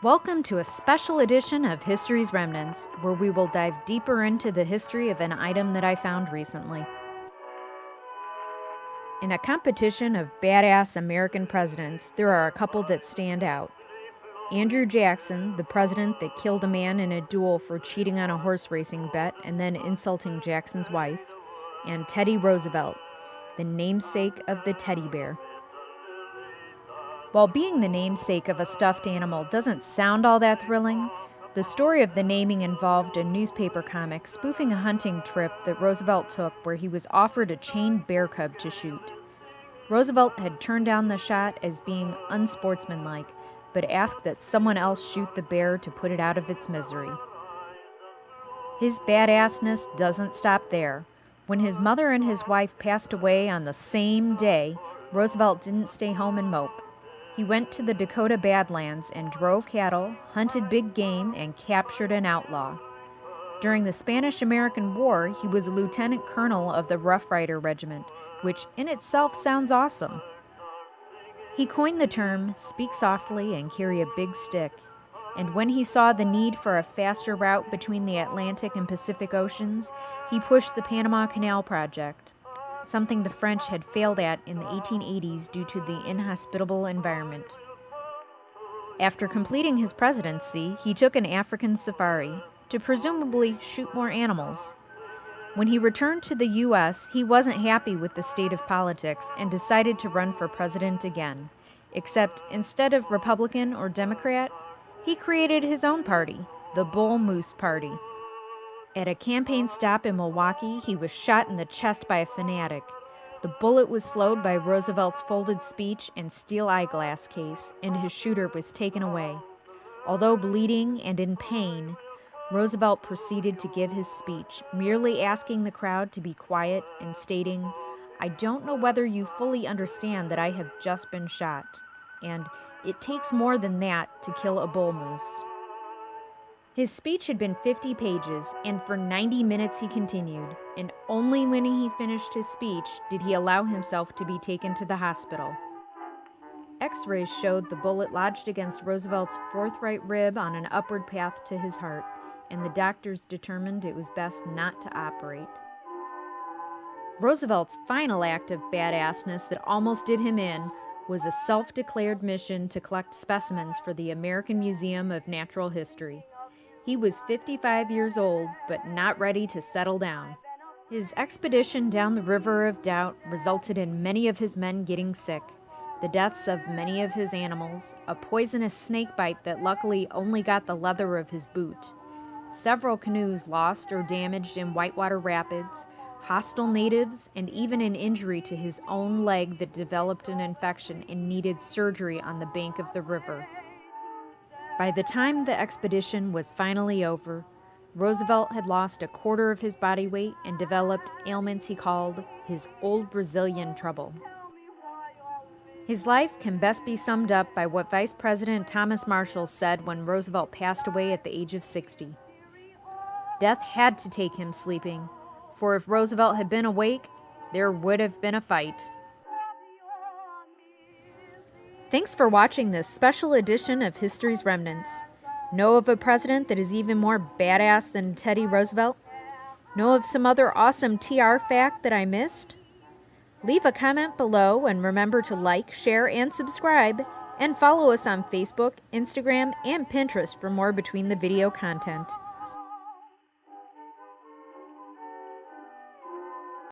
Welcome to a special edition of History's Remnants, where we will dive deeper into the history of an item that I found recently. In a competition of badass American presidents, there are a couple that stand out. Andrew Jackson, the president that killed a man in a duel for cheating on a horse racing bet and then insulting Jackson's wife, and Teddy Roosevelt, the namesake of the teddy bear. While being the namesake of a stuffed animal doesn't sound all that thrilling, the story of the naming involved a newspaper comic spoofing a hunting trip that Roosevelt took where he was offered a chained bear cub to shoot. Roosevelt had turned down the shot as being unsportsmanlike, but asked that someone else shoot the bear to put it out of its misery. His badassness doesn't stop there. When his mother and his wife passed away on the same day, Roosevelt didn't stay home and mope. He went to the Dakota Badlands and drove cattle, hunted big game, and captured an outlaw. During the Spanish-American War, he was a lieutenant colonel of the Rough Rider Regiment, which in itself sounds awesome. He coined the term, speak softly and carry a big stick, and when he saw the need for a faster route between the Atlantic and Pacific Oceans, he pushed the Panama Canal Project, something the French had failed at in the 1880s due to the inhospitable environment. After completing his presidency, he took an African safari to presumably shoot more animals. When he returned to the U.S., he wasn't happy with the state of politics and decided to run for president again, except instead of Republican or Democrat, he created his own party, the Bull Moose Party. At a campaign stop in Milwaukee, he was shot in the chest by a fanatic. The bullet was slowed by Roosevelt's folded speech and steel eyeglass case, and his shooter was taken away. Although bleeding and in pain, Roosevelt proceeded to give his speech, merely asking the crowd to be quiet and stating, "I don't know whether you fully understand that I have just been shot, and it takes more than that to kill a bull moose." His speech had been 50 pages, and for 90 minutes he continued, and only when he finished his speech did he allow himself to be taken to the hospital. X-rays showed the bullet lodged against Roosevelt's fourth right rib on an upward path to his heart, and the doctors determined it was best not to operate. Roosevelt's final act of badassness that almost did him in was a self-declared mission to collect specimens for the American Museum of Natural History. He was 55 years old, but not ready to settle down. His expedition down the River of Doubt resulted in many of his men getting sick, the deaths of many of his animals, a poisonous snake bite that luckily only got the leather of his boot, several canoes lost or damaged in Whitewater Rapids, hostile natives, and even an injury to his own leg that developed an infection and needed surgery on the bank of the river. By the time the expedition was finally over, Roosevelt had lost a quarter of his body weight and developed ailments he called his old Brazilian trouble. His life can best be summed up by what Vice President Thomas Marshall said when Roosevelt passed away at the age of 60. Death had to take him sleeping, for if Roosevelt had been awake, there would have been a fight. Thanks for watching this special edition of History's Remnants. Know of a president that is even more badass than Teddy Roosevelt? Know of some other awesome TR fact that I missed? Leave a comment below and remember to like, share, and subscribe, and follow us on Facebook, Instagram, and Pinterest for more between the video content.